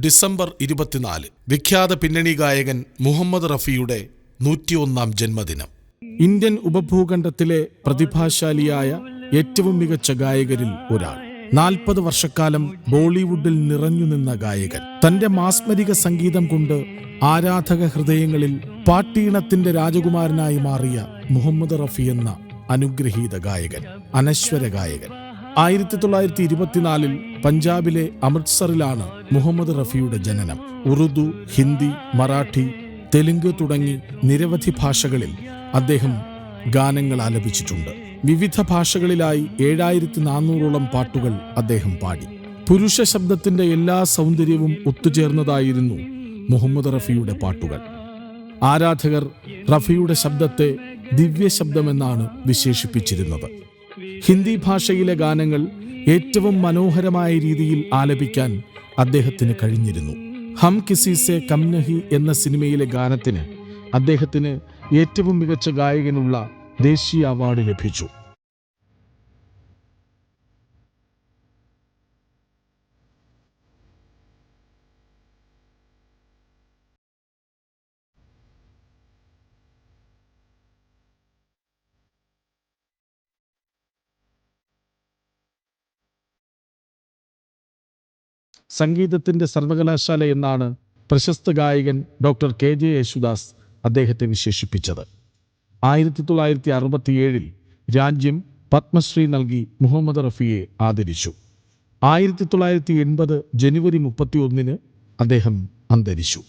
December 24 വിഖ്യാത പിന്നണി ഗായകൻ മുഹമ്മദ് റഫിയുടെ 101-ാം ജന്മദിനം. ഇന്ത്യൻ ഉപഭൂഖണ്ഡത്തിലെ പ്രതിഭാശാലിയായ ഏറ്റവും മികച്ച ഗായകരിൽ ഒരാൾ. 40 വർഷക്കാലം ബോളിവുഡിൽ നിറഞ്ഞുനിന്ന ഗായകൻ. തന്റെ മാസ്മരിക സംഗീതം കൊണ്ട് ആരാധക ഹൃദയങ്ങളിൽ പാട്ടീണത്തിന്റെ രാജകുമാരനായി മാറിയ മുഹമ്മദ് റഫി എന്ന അനുഗ്രഹീത ഗായകൻ, അനശ്വര ഗായകൻ. 1924 പഞ്ചാബിലെ അമൃത്സറിലാണ് മുഹമ്മദ് റഫിയുടെ ജനനം. ഉറുദു, ഹിന്ദി, മറാഠി, തെലുങ്ക് തുടങ്ങി നിരവധി ഭാഷകളിൽ അദ്ദേഹം ഗാനങ്ങൾ ആലപിച്ചിട്ടുണ്ട്. വിവിധ ഭാഷകളിലായി 7400ഓളം പാട്ടുകൾ അദ്ദേഹം പാടി. പുരുഷ ശബ്ദത്തിന്റെ എല്ലാ സൗന്ദര്യവും ഒത്തുചേർന്നതായിരുന്നു മുഹമ്മദ് റഫിയുടെ പാട്ടുകൾ. ആരാധകർ റഫിയുടെ ശബ്ദത്തെ ദിവ്യശബ്ദമെന്നാണ് വിശേഷിപ്പിച്ചിരുന്നത്. ഹിന്ദി ഭാഷയിലെ ഗാനങ്ങൾ ഏറ്റവും മനോഹരമായ രീതിയിൽ ആലപിക്കാൻ അദ്ദേഹത്തിന് കഴിഞ്ഞിരുന്നു. ഹം കിസി സേ കം നഹി എന്ന സിനിമയിലെ ഗാനത്തിന് അദ്ദേഹത്തിന് ഏറ്റവും മികച്ച ഗായകനുള്ള ദേശീയ അവാർഡ് ലഭിച്ചു. സംഗീതത്തിന്റെ സർവകലാശാല എന്നാണ് പ്രശസ്ത ഗായകൻ ഡോക്ടർ KJ യേശുദാസ് അദ്ദേഹത്തെ വിശേഷിപ്പിച്ചത്. 1967 രാജ്യം പത്മശ്രീ നൽകി മുഹമ്മദ് റഫിയെ ആദരിച്ചു. 1980 ജനുവരി 31 അദ്ദേഹം അന്തരിച്ചു.